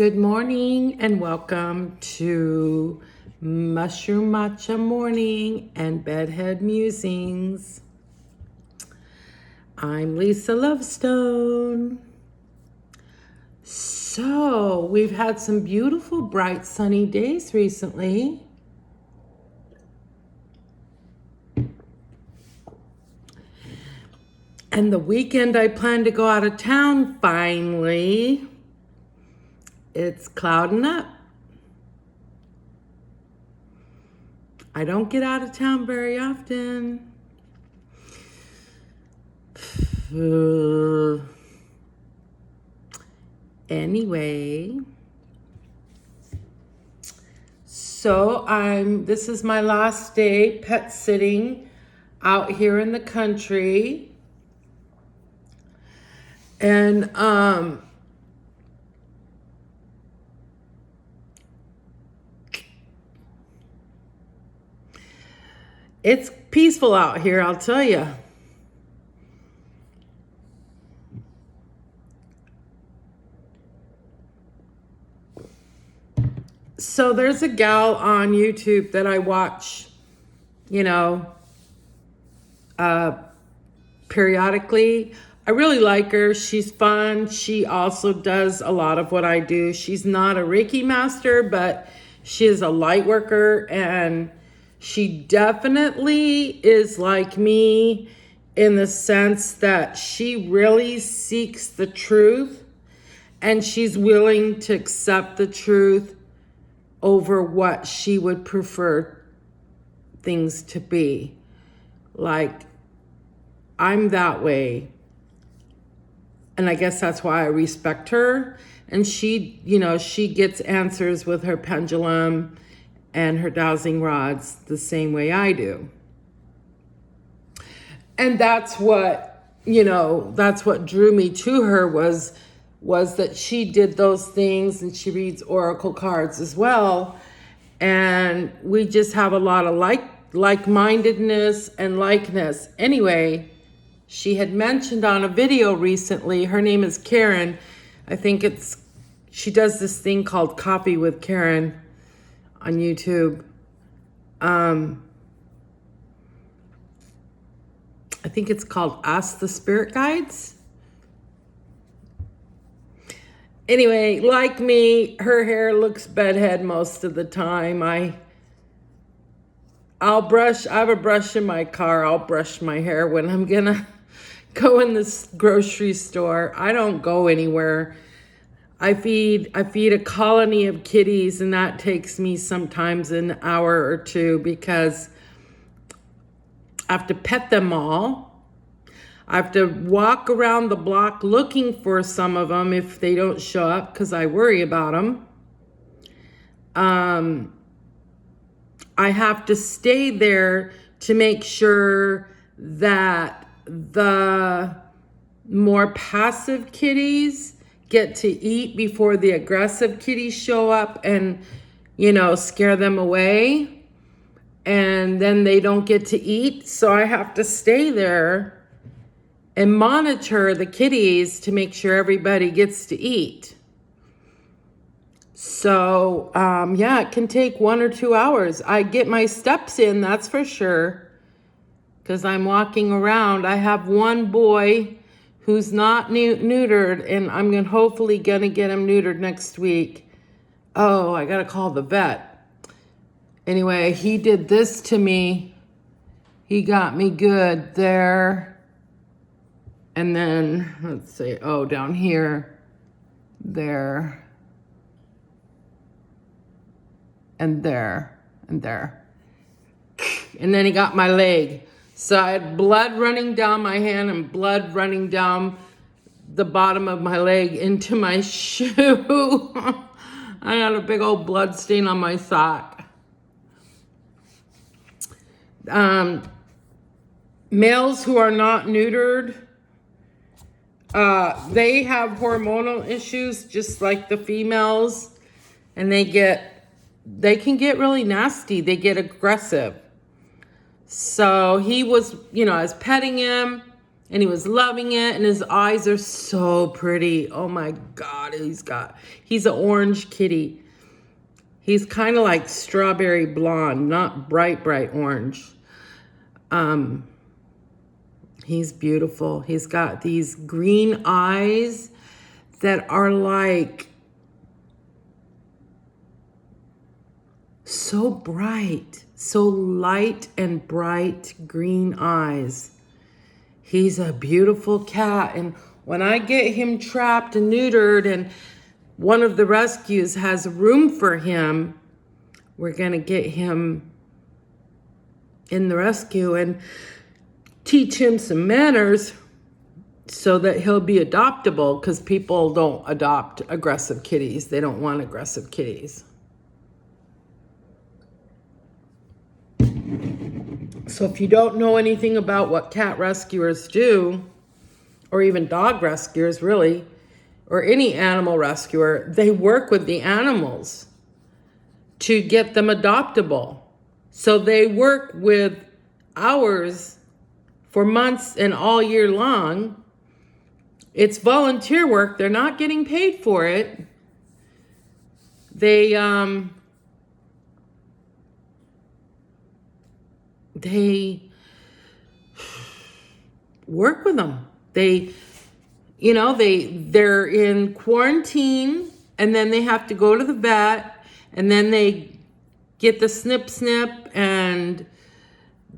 Good morning and welcome to Mushroom Matcha Morning and Bedhead Musings. I'm Lisa Lovestone. So, we've had some beautiful, bright, sunny days recently. And the weekend I plan to go out of town finally. It's clouding up. I don't get out of town very often. Anyway, so this is my last day pet sitting out here in the country. And it's peaceful out here, I'll tell you. So there's a gal on YouTube that I watch, periodically. I really like her. She's fun. She also does a lot of what I do. She's not a Reiki master, but she is a light worker, and she definitely is like me in the sense that she really seeks the truth, and she's willing to accept the truth over what she would prefer things to be. Like, I'm that way. And I guess that's why I respect her. And she gets answers with her pendulum and her dowsing rods the same way I do. And that's what drew me to her was that she did those things, and she reads oracle cards as well. And we just have a lot of like-mindedness and likeness. Anyway, she had mentioned on a video recently, her name is Karen. I think she does this thing called Coffee with Karen on YouTube. I think it's called Ask the Spirit Guides. Anyway, like me, her hair looks bedhead most of the time. I have a brush in my car. I'll brush my hair when I'm gonna go in this grocery store. I don't go anywhere. I feed a colony of kitties, and that takes me sometimes an hour or two because I have to pet them all. I have to walk around the block looking for some of them if they don't show up because I worry about them. I have to stay there to make sure that the more passive kitties get to eat before the aggressive kitties show up and, scare them away. And then they don't get to eat. So I have to stay there and monitor the kitties to make sure everybody gets to eat. So, it can take 1 or 2 hours. I get my steps in, that's for sure, because I'm walking around. I have one boy who's not neutered, and I'm hopefully going to get him neutered next week. Oh, I got to call the vet. Anyway, he did this to me. He got me good there. And then, let's see, down here, there, and there, and there. And then he got my leg. So I had blood running down my hand and blood running down the bottom of my leg into my shoe. I had a big old blood stain on my sock. Males who are not neutered, they have hormonal issues just like the females, and they can get really nasty. They get aggressive. So he was, I was petting him, And he was loving it, and his eyes are so pretty. Oh my God, he's an orange kitty. He's kind of like strawberry blonde, not bright orange. He's beautiful. He's got these green eyes that are like so bright, so light and bright green eyes. He's a beautiful cat. And when I get him trapped and neutered and one of the rescues has room for him, we're going to get him in the rescue and teach him some manners so that he'll be adoptable, because people don't adopt aggressive kitties. They don't want aggressive kitties. So if you don't know anything about what cat rescuers do, or even dog rescuers really, or any animal rescuer, they work with the animals to get them adoptable. So they work with ours for months and all year long. It's volunteer work. They're not getting paid for it. They work with them. They're in quarantine, and then they have to go to the vet, and then they get the snip and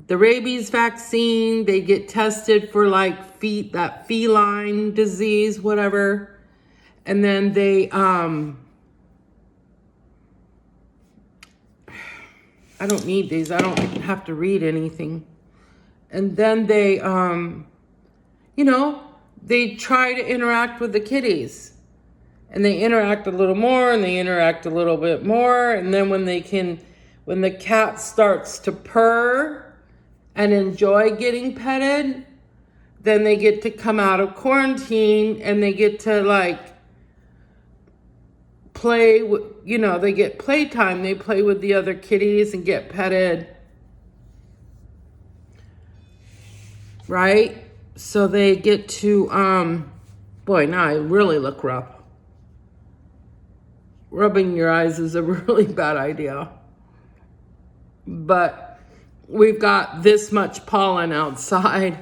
the rabies vaccine. They get tested for like that feline disease, whatever. And then they, I don't need these. I don't have to read anything. And then they, they try to interact with the kitties. And they interact a little more, and they interact a little bit more. And then when the cat starts to purr and enjoy getting petted, then they get to come out of quarantine and they get to like play with, they get playtime. They play with the other kitties and get petted. Right? So they get to, boy, now I really look rough. Rubbing your eyes is a really bad idea. But we've got this much pollen outside,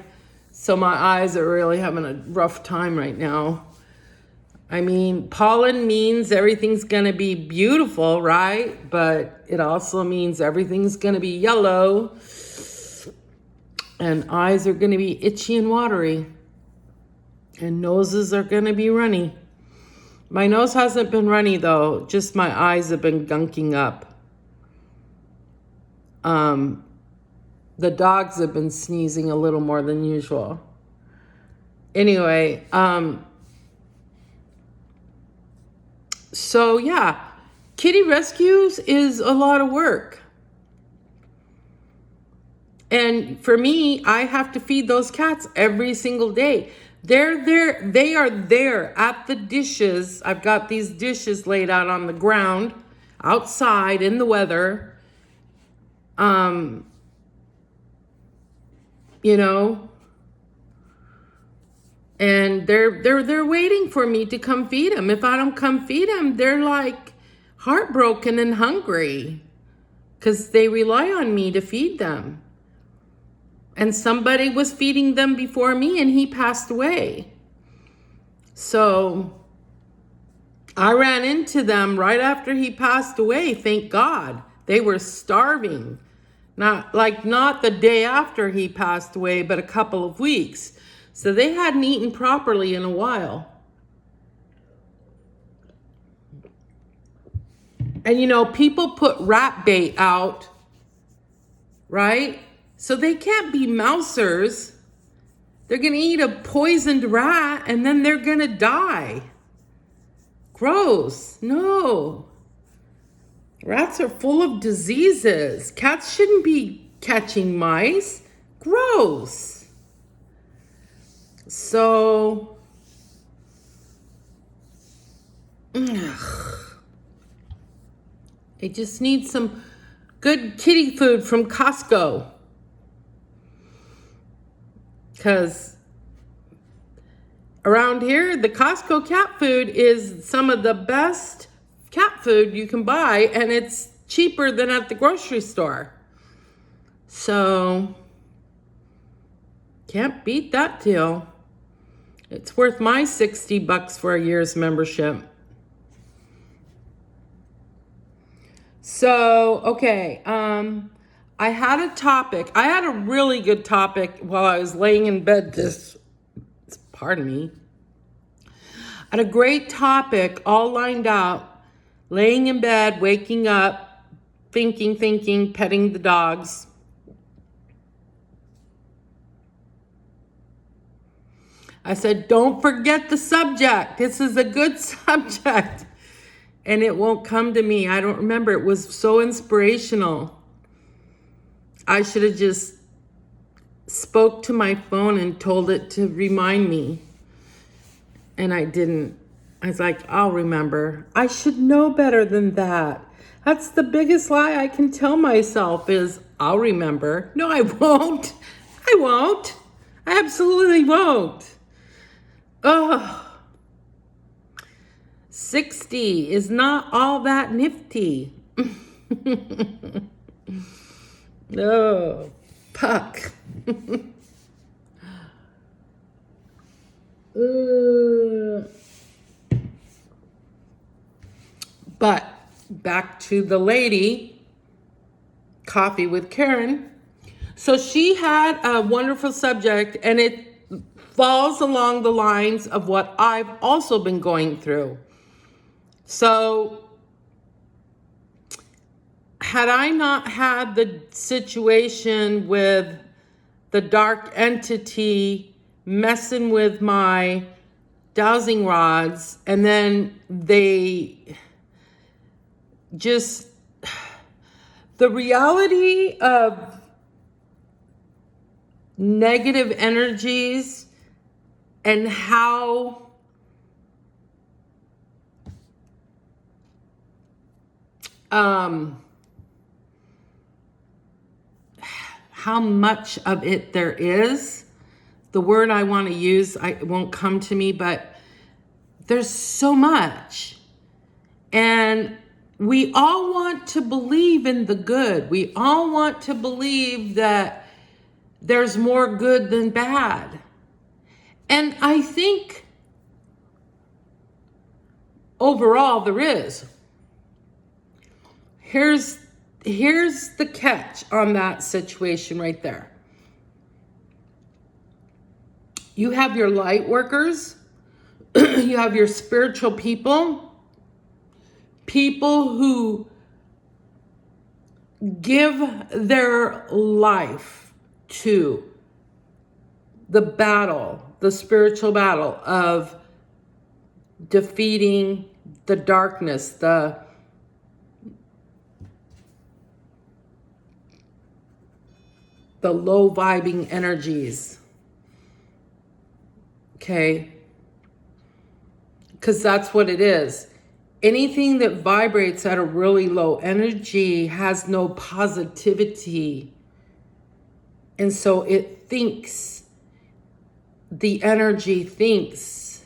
so my eyes are really having a rough time right now. I mean, pollen means everything's going to be beautiful, right? But it also means everything's going to be yellow, and eyes are going to be itchy and watery, and noses are going to be runny. My nose hasn't been runny though, just my eyes have been gunking up. The dogs have been sneezing a little more than usual. Anyway, so yeah, kitty rescues is a lot of work. And for me, I have to feed those cats every single day. They are there at the dishes. I've got these dishes laid out on the ground, outside in the weather. And they're waiting for me to come feed them. If I don't come feed them, they're like heartbroken and hungry because they rely on me to feed them. And somebody was feeding them before me and he passed away. So I ran into them right after he passed away, thank God. They were starving. Not the day after he passed away, but a couple of weeks. So they hadn't eaten properly in a while. And people put rat bait out, right? So they can't be mousers. They're going to eat a poisoned rat and then they're going to die. Gross. No. Rats are full of diseases. Cats shouldn't be catching mice. Gross. So, I just need some good kitty food from Costco. Because Around here, the Costco cat food is some of the best cat food you can buy, and it's cheaper than at the grocery store. So, can't beat that deal. It's worth my $60 for a year's membership. So, okay, I had a topic. I had a really good topic while I was laying in bed pardon me. I had a great topic all lined out, laying in bed, waking up, thinking, petting the dogs. I said, don't forget the subject. This is a good subject. And it won't come to me. I don't remember. It was so inspirational. I should have just spoke to my phone and told it to remind me. And I didn't. I was like, I'll remember. I should know better than that. That's the biggest lie I can tell myself is, I'll remember. No, I won't. I won't. I absolutely won't. Ugh. 60 is not all that nifty. Oh, puck. But back to the lady, Coffee with Karen. So she had a wonderful subject, and it falls along the lines of what I've also been going through. So had I not had the situation with the dark entity messing with my dowsing rods, and then they just, the reality of negative energies and how much of it there is. The word I want to use, it won't come to me, but there's so much. And we all want to believe in the good. We all want to believe that there's more good than bad. And I think overall there is. Here's the catch on that situation right there. You have your light workers, you have your spiritual people who give their life to the battle, the spiritual battle of defeating the darkness, the low vibing energies. Okay? Because that's what it is. Anything that vibrates at a really low energy has no positivity. And so it thinks, the energy thinks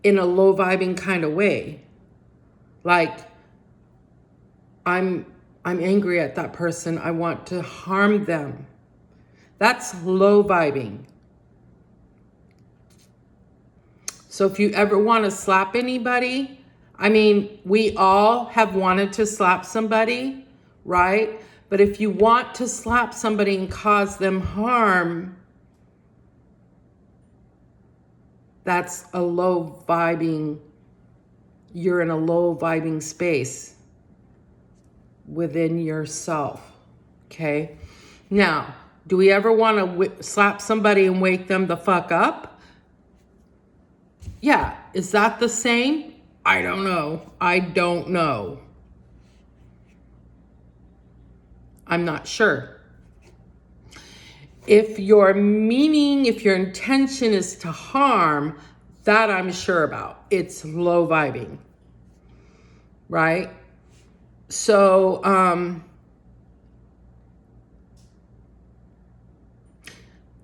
in a low vibing kind of way. Like, I'm angry at that person. I want to harm them. That's low vibing. So if you ever want to slap anybody, I mean, we all have wanted to slap somebody, right? But if you want to slap somebody and cause them harm, that's a low vibing, you're in a low vibing space within yourself, okay? Now, do we ever want to slap somebody and wake them the fuck up? Yeah, is that the same? I don't know. I'm not sure. If your intention is to harm, that I'm sure about. It's low vibing, right? So,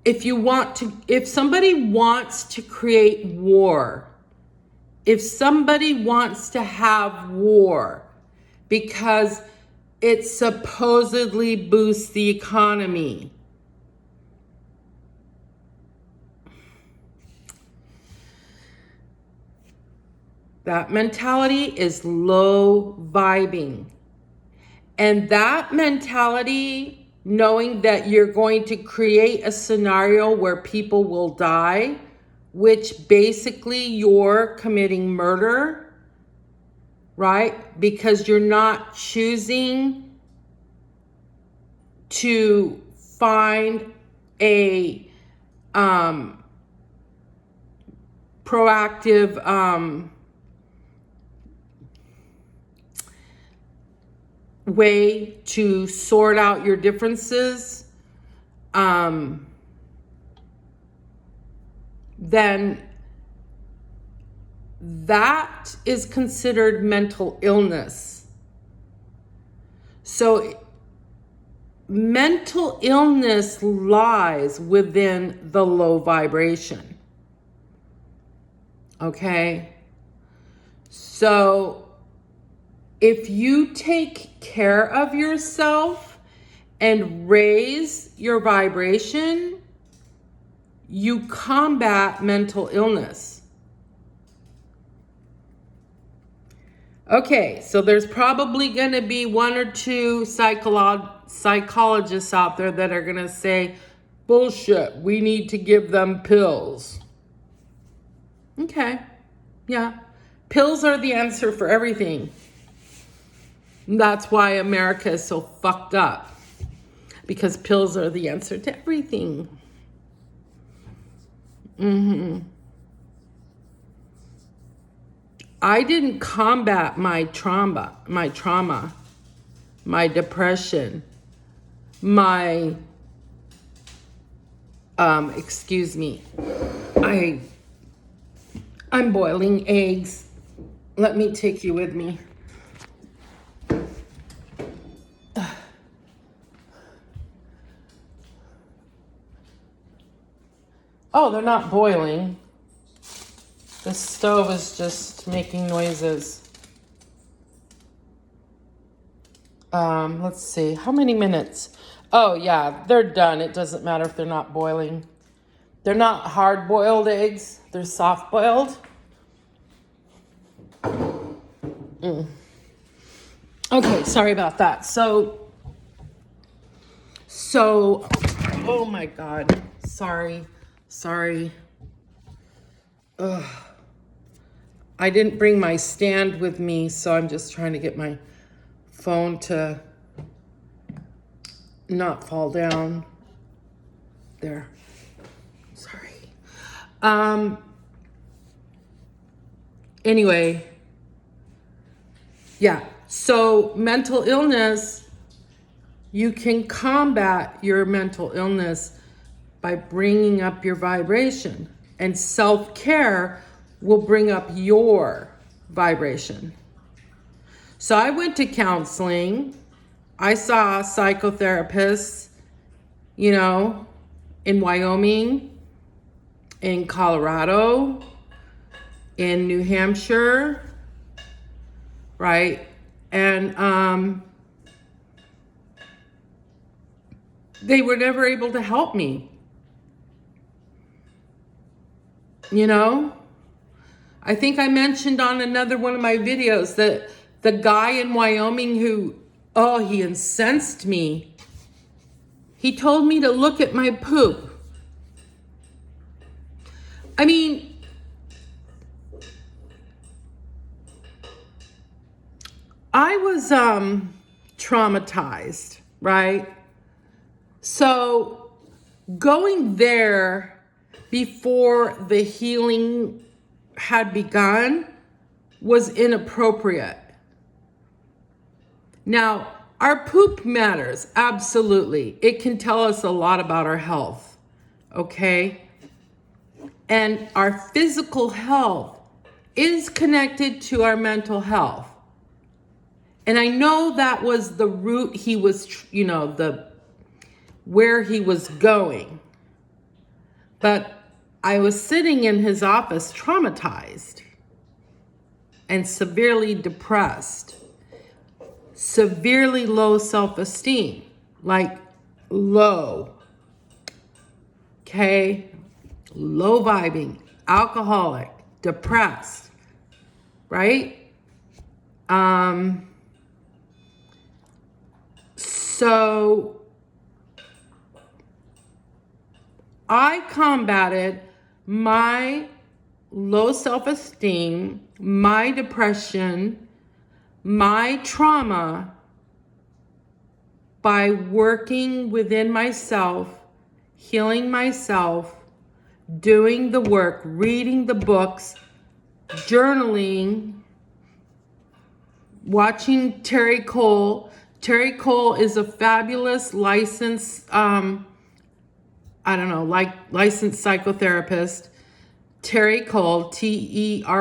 if somebody wants to create war, if somebody wants to have war because it supposedly boosts the economy, that mentality is low vibing. And that mentality, knowing that you're going to create a scenario where people will die, which basically you're committing murder, right? Because you're not choosing to find a proactive way to sort out your differences, then that is considered mental illness. So mental illness lies within the low vibration. Okay? So if you take care of yourself and raise your vibration, you combat mental illness. Okay, so there's probably going to be one or two psychologists out there that are going to say, bullshit, we need to give them pills. Okay, yeah. Pills are the answer for everything. That's why America is so fucked up. Because pills are the answer to everything. I didn't combat my trauma, my depression, my, excuse me, I'm boiling eggs. Let me take you with me. Oh, they're not boiling. The stove is just making noises. Let's see, how many minutes? Oh yeah, they're done. It doesn't matter if they're not boiling. They're not hard-boiled eggs. They're soft-boiled. Okay, sorry about that. So, oh my God, sorry. Ugh. I didn't bring my stand with me, so I'm just trying to get my phone to not fall down. There. Sorry. Anyway. Yeah. So mental illness, you can combat your mental illness by bringing up your vibration, and self-care will bring up your vibration. So I went to counseling. I saw psychotherapists, in Wyoming, in Colorado, in New Hampshire, right? And they were never able to help me. I think I mentioned on another one of my videos that the guy in Wyoming who, he incensed me. He told me to look at my poop. I mean, I was traumatized, right? So going there before the healing had begun was inappropriate. Now, our poop matters, absolutely. It can tell us a lot about our health, okay? And our physical health is connected to our mental health. And I know that was the route he was, where he was going. But I was sitting in his office traumatized and severely depressed, severely low self-esteem, like low, okay? Low vibing, alcoholic, depressed, right? So I combated my low self-esteem, my depression, my trauma by working within myself, healing myself, doing the work, reading the books, journaling, watching Terry Cole. Terry Cole is a fabulous licensed, licensed psychotherapist. Terry Cole, Terricole.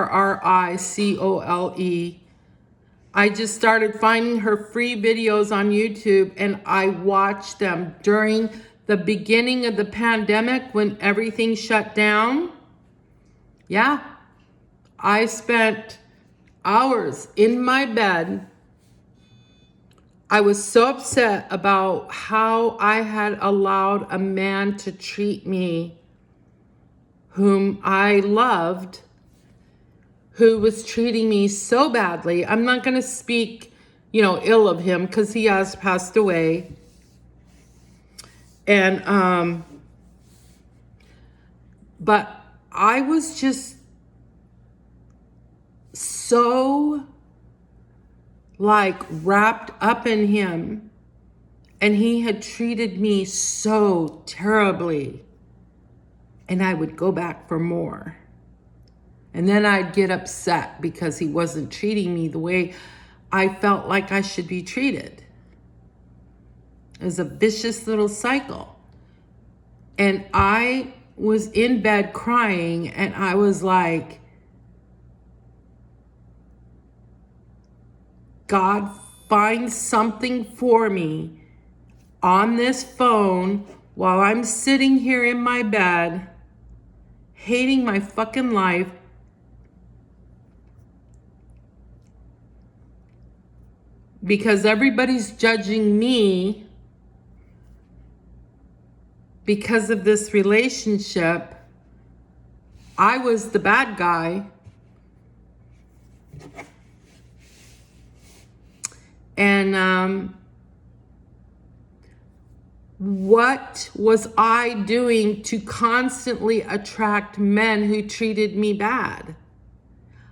I just started finding her free videos on YouTube, and I watched them during the beginning of the pandemic when everything shut down. Yeah, I spent hours in my bed. I was so upset about how I had allowed a man to treat me, whom I loved, who was treating me so badly. I'm not going to speak, ill of him because he has passed away. And, but I was just so wrapped up in him, and he had treated me so terribly, and I would go back for more. And then I'd get upset because he wasn't treating me the way I felt like I should be treated. It was a vicious little cycle. And I was in bed crying, and I was like, God, find something for me on this phone while I'm sitting here in my bed, hating my fucking life, because everybody's judging me because of this relationship. I was the bad guy. And what was I doing to constantly attract men who treated me bad?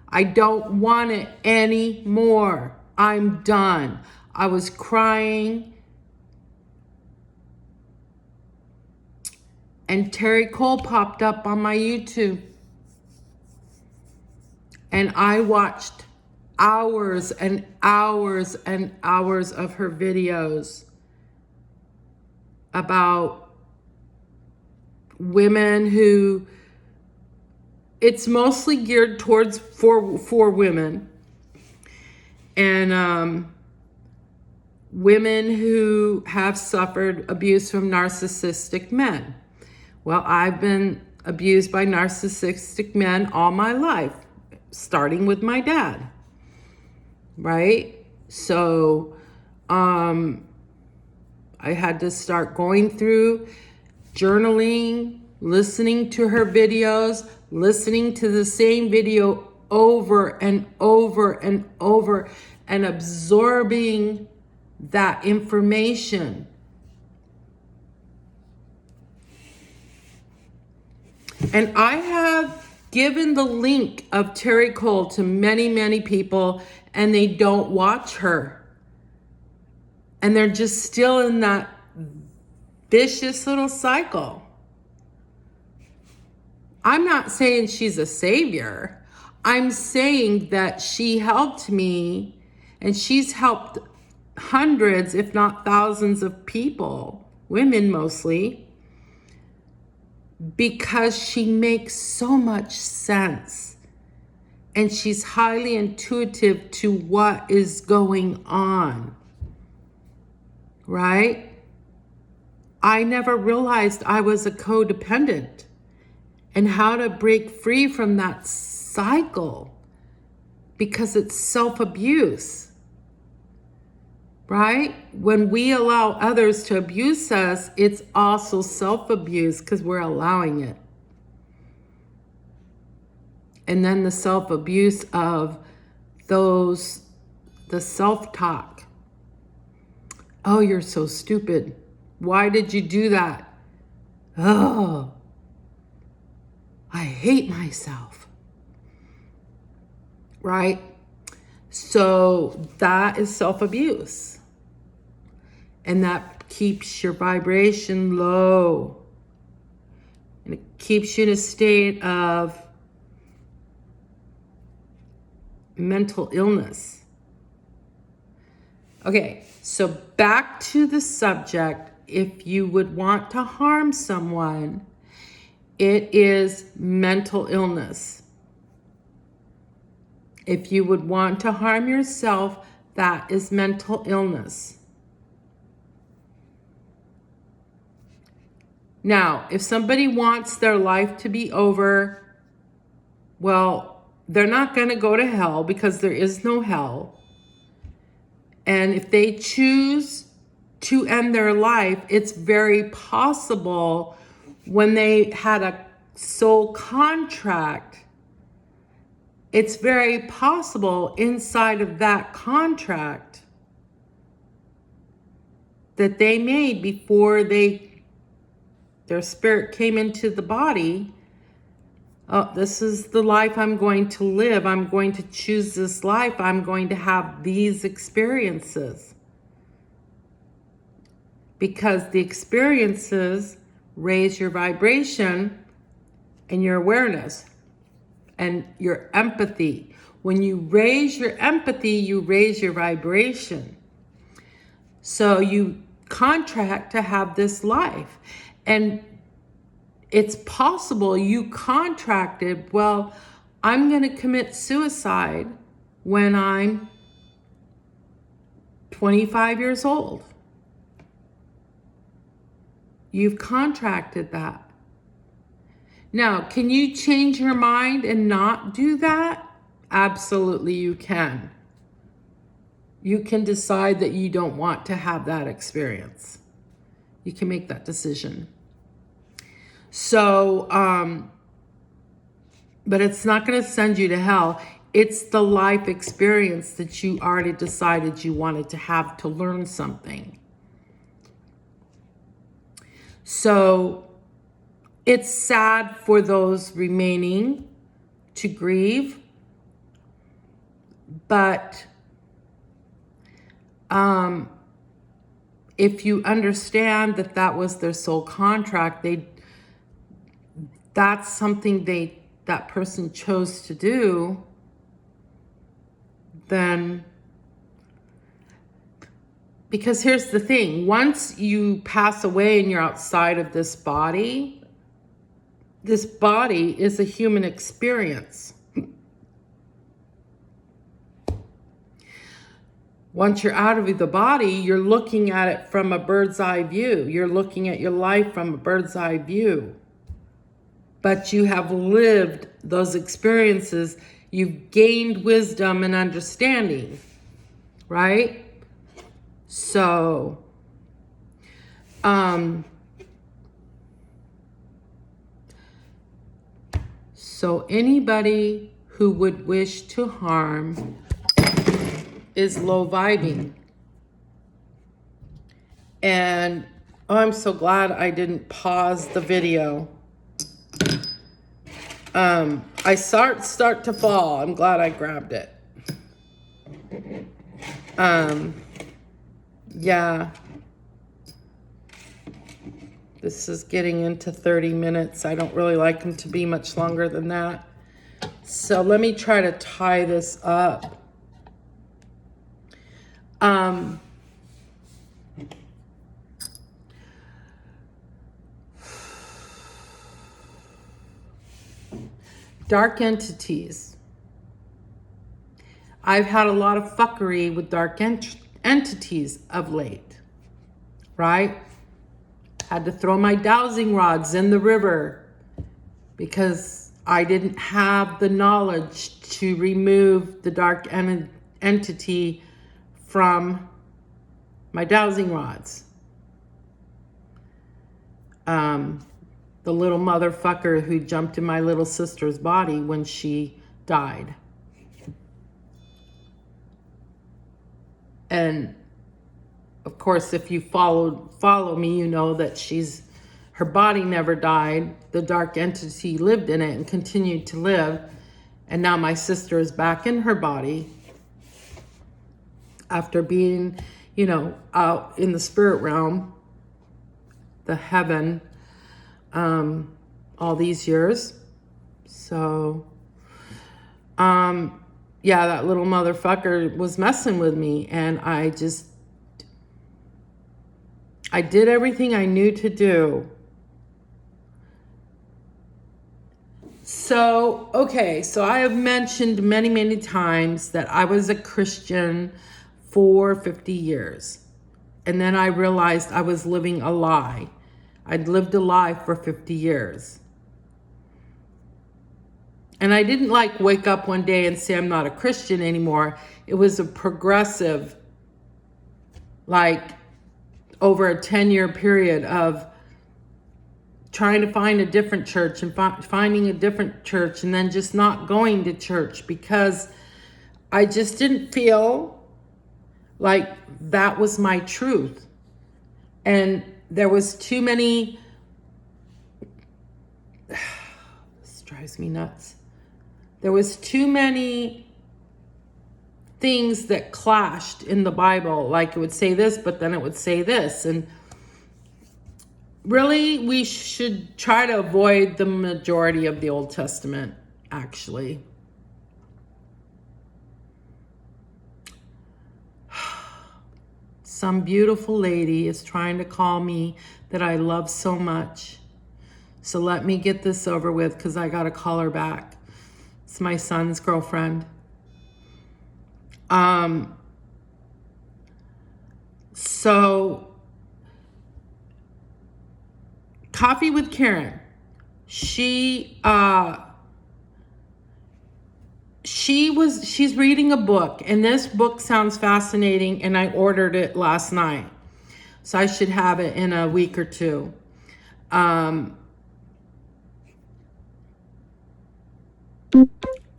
I don't want it anymore. I'm done. I was crying. And Terry Cole popped up on my YouTube. And I watched hours and hours and hours of her videos about women who, it's mostly geared towards for women, and women who have suffered abuse from narcissistic men. Well, I've been abused by narcissistic men all my life, starting with my dad. Right? So, I had to start going through journaling, listening to her videos, listening to the same video over and over and over, and absorbing that information. And I have given the link of Terry Cole to many, many people, and they don't watch her. And they're just still in that vicious little cycle. I'm not saying she's a savior. I'm saying that she helped me, and she's helped hundreds, if not thousands of people, women mostly, because she makes so much sense. And she's highly intuitive to what is going on. Right? I never realized I was a codependent and how to break free from that cycle, because it's self-abuse, right? When we allow others to abuse us, it's also self-abuse because we're allowing it. And then the self-abuse of the self-talk. Oh, you're so stupid. Why did you do that? Oh, I hate myself. Right? So that is self-abuse. And that keeps your vibration low. And it keeps you in a state of mental illness. Okay, so back to the subject. If you would want to harm someone, it is mental illness. If you would want to harm yourself, that is mental illness. Now, if somebody wants their life to be over, well, they're not going to go to hell because there is no hell. And if they choose to end their life, it's very possible when they had a soul contract, it's very possible inside of that contract that they made before their spirit came into the body. Oh, this is the life I'm going to live. I'm going to choose this life. I'm going to have these experiences. Because the experiences raise your vibration and your awareness and your empathy. When you raise your empathy, you raise your vibration. So you contract to have this life. And it's possible you contracted, well, I'm going to commit suicide when I'm 25 years old. You've contracted that. Now, can you change your mind and not do that? Absolutely, you can. You can decide that you don't want to have that experience. You can make that decision. So, but it's not going to send you to hell. It's the life experience that you already decided you wanted to have to learn something. So it's sad for those remaining to grieve, but if you understand that that was their soul contract, that's something that person chose to do, then, because here's the thing, once you pass away and you're outside of this body is a human experience. Once you're out of the body, you're looking at it from a bird's eye view. You're looking at your life from a bird's eye view. But you have lived those experiences. You've gained wisdom and understanding, right? So, so anybody who would wish to harm is low vibing. And I'm so glad I didn't pause the video. I saw it start to fall. I'm glad I grabbed it. Yeah. This is getting into 30 minutes. I don't really like them to be much longer than that. So let me try to tie this up. Dark entities. I've had a lot of fuckery with dark entities of late, right? Had to throw my dowsing rods in the river because I didn't have the knowledge to remove the dark entity from my dowsing rods. The little motherfucker who jumped in my little sister's body when she died. And of course, if you follow me, you know that her body never died. The dark entity lived in it and continued to live. And now my sister is back in her body after being, out in the spirit realm, the heaven, all these years. So, yeah, that little motherfucker was messing with me, and I did everything I knew to do. So, okay, so I have mentioned many, many times that I was a Christian for 50 years. And then I realized I was living a lie. I'd lived a lie for 50 years. And I didn't wake up one day and say I'm not a Christian anymore. It was a progressive, over a 10-year period of trying to find a different church and finding a different church, and then just not going to church because I just didn't feel like that was my truth. And there was too many, this drives me nuts. There was too many things that clashed in the Bible. Like it would say this, but then it would say this. And really, we should try to avoid the majority of the Old Testament, actually. Some beautiful lady is trying to call me that I love so much. So let me get this over with because I got to call her back. It's my son's girlfriend. So Coffee with Karen. She's reading a book, and this book sounds fascinating, and I ordered it last night. So I should have it in a week or two.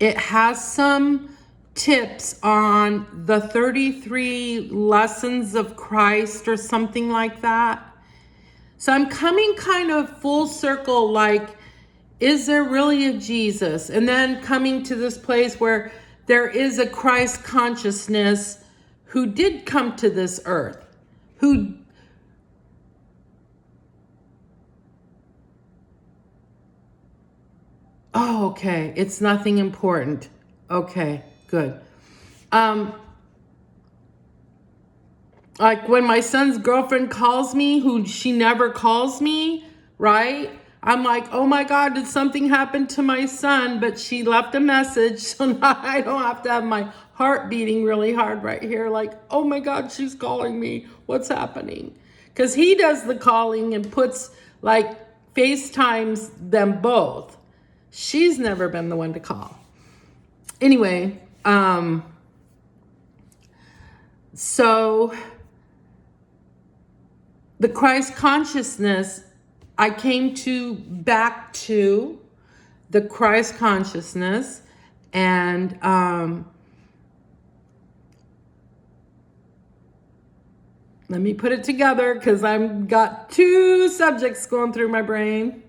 It has some tips on the 33 lessons of Christ or something like that. So I'm coming kind of full circle, is there really a Jesus? And then coming to this place where there is a Christ consciousness who did come to this earth, oh, okay, it's nothing important. Okay, good. When my son's girlfriend calls me, who she never calls me, right? I'm like, oh my God, did something happen to my son? But she left a message, so now I don't have to have my heart beating really hard right here. Oh my God, she's calling me. What's happening? Because he does the calling and puts, FaceTimes them both. She's never been the one to call. Anyway, so the Christ consciousness, I came back to the Christ consciousness, and let me put it together because I've got two subjects going through my brain.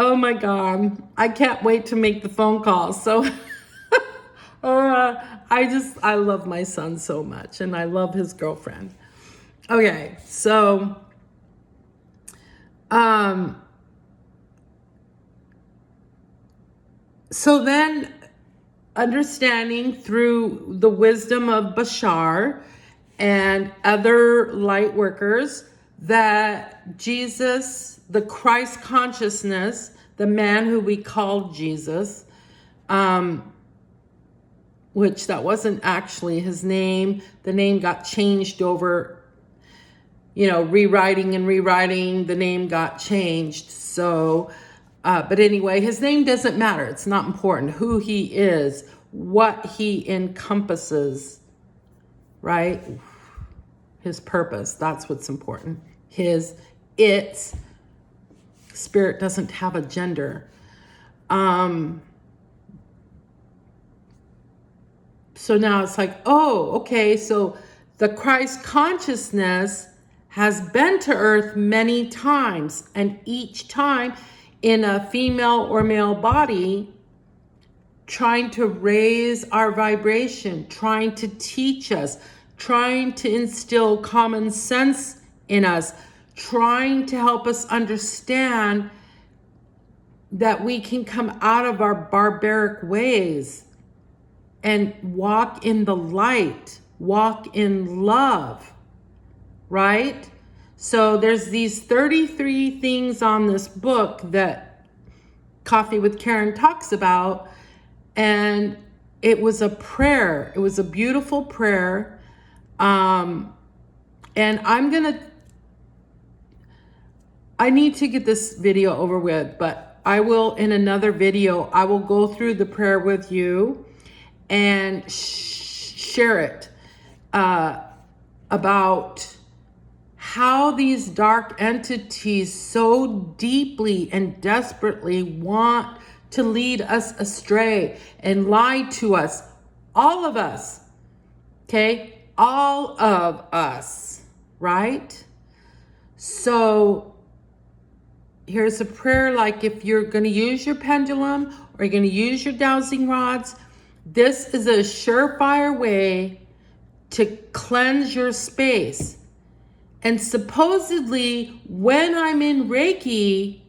Oh my God, I can't wait to make the phone call. So I love my son so much, and I love his girlfriend. Okay, so then understanding through the wisdom of Bashar and other light workers that Jesus, the Christ consciousness, the man who we call Jesus, which that wasn't actually his name. The name got changed over, rewriting, the name got changed. So, but anyway, his name doesn't matter. It's not important who he is, what he encompasses, right? His purpose, that's what's important. Its spirit doesn't have a gender. So now it's like, oh, okay, so the Christ consciousness has been to earth many times, and each time in a female or male body, trying to raise our vibration, trying to teach us, trying to instill common sense in us, trying to help us understand that we can come out of our barbaric ways and walk in the light, walk in love, right? So there's these 33 things on this book that Coffee with Karen talks about, and it was a prayer. It was a beautiful prayer. And I need to get this video over with, but I will, in another video, I will go through the prayer with you and share it about how these dark entities so deeply and desperately want to lead us astray and lie to us. All of us, okay? All of us, right? So here's a prayer, like if you're going to use your pendulum or you're going to use your dowsing rods, this is a surefire way to cleanse your space. And supposedly, when I'm in Reiki,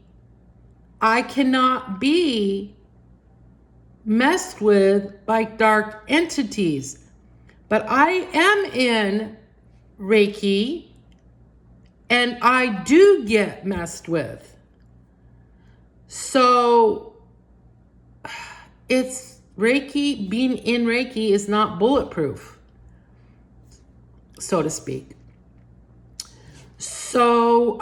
I cannot be messed with by dark entities. But I am in Reiki, and I do get messed with. So it's Reiki, being in Reiki is not bulletproof, so to speak. So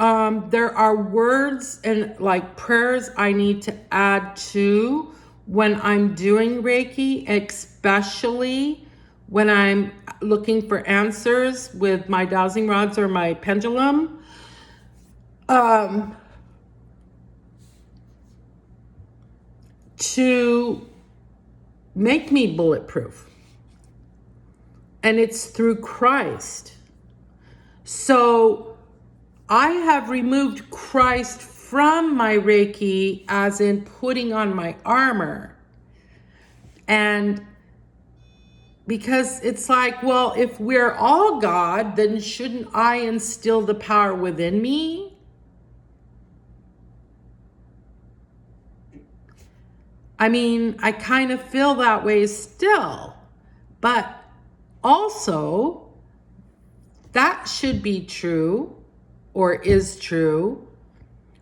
there are words and like prayers I need to add to when I'm doing Reiki, especially when I'm looking for answers with my dowsing rods or my pendulum. To make me bulletproof. And it's through Christ. So I have removed Christ from my Reiki, as in putting on my armor. And because it's like, well, if we're all God, then shouldn't I instill the power within me? I mean, I kind of feel that way still, but also that should be true or is true,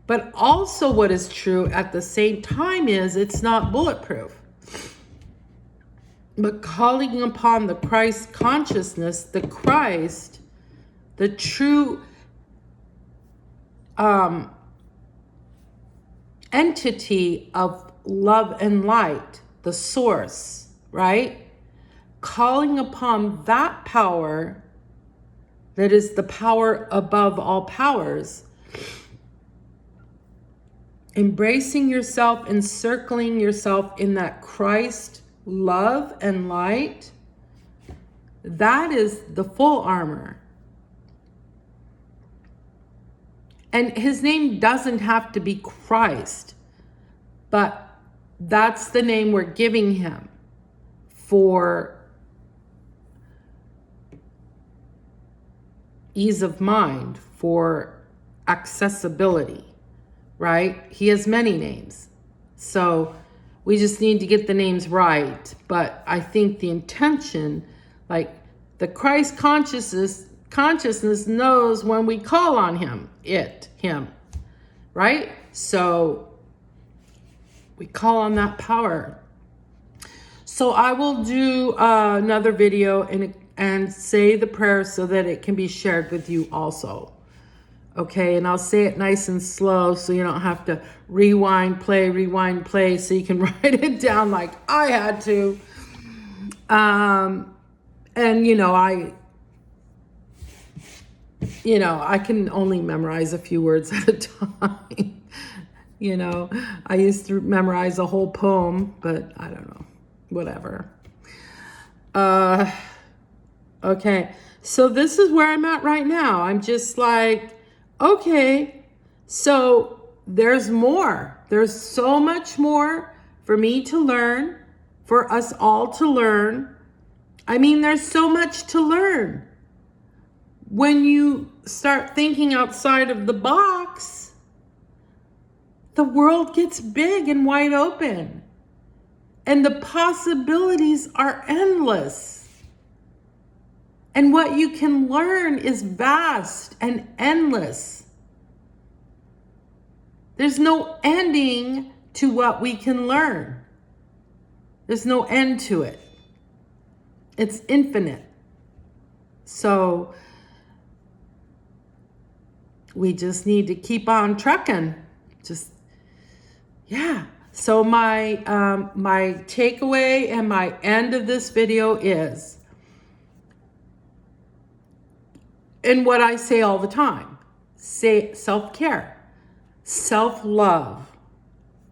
but also what is true at the same time is it's not bulletproof. But calling upon the Christ consciousness, the Christ, the true entity of love and light, the source, right? Calling upon that power that is the power above all powers, embracing yourself, encircling yourself in that Christ love and light, that is the full armor. And his name doesn't have to be Christ, but that's the name we're giving him for ease of mind, for accessibility, right? He has many names. So we just need to get the names right. But I think the intention, like the Christ consciousness knows when we call on him, him, right? So we call on that power So I will do another video and say the prayer so that it can be shared with you also. Okay, and I'll say it nice and slow so you don't have to rewind, play, so you can write it down like I had to. And I can only memorize a few words at a time. I used to memorize a whole poem, but I don't know, whatever. Okay, so this is where I'm at right now. I'm just like, okay, so there's more. There's so much more for me to learn, for us all to learn. I mean, there's so much to learn. When you start thinking outside of the box, the world gets big and wide open. And the possibilities are endless. And what you can learn is vast and endless. There's no ending to what we can learn. There's no end to it. It's infinite. So we just need to keep on trucking. So my takeaway and my end of this video is, and what I say all the time, say self-care, self-love,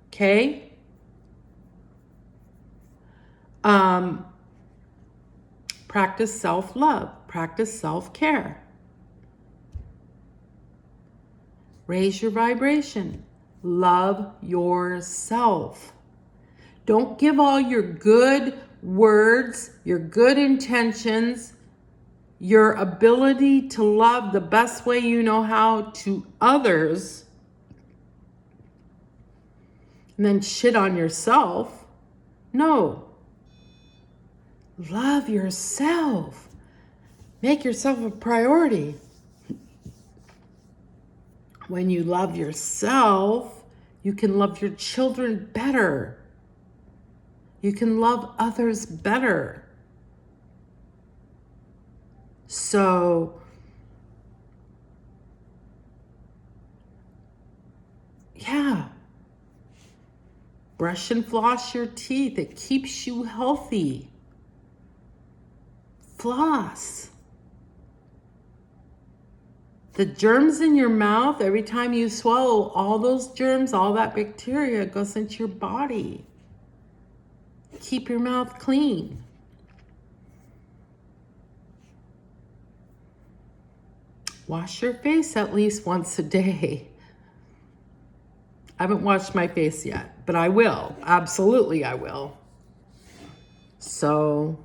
okay? Practice self-love, practice self-care. Raise your vibration. Love yourself. Don't give all your good words, your good intentions, your ability to love the best way you know how to others, and then shit on yourself. No. Love yourself. Make yourself a priority. When you love yourself, you can love your children better. You can love others better. So, yeah. Brush and floss your teeth. It keeps you healthy. Floss. The germs in your mouth, every time you swallow, all those germs, all that bacteria goes into your body. Keep your mouth clean. Wash your face at least once a day. I haven't washed my face yet, but I will. Absolutely, I will. So,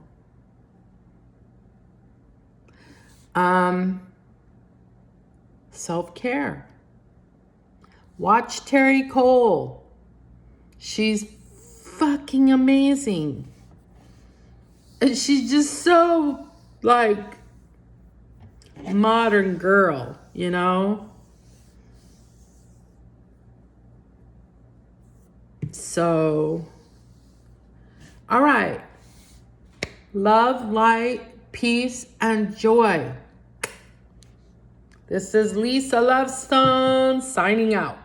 self-care. Watch Terry Cole. She's fucking amazing. And she's just so, like, modern girl, you know? So, all right. Love, light, peace, and joy. This is Lisa Lovestone signing out.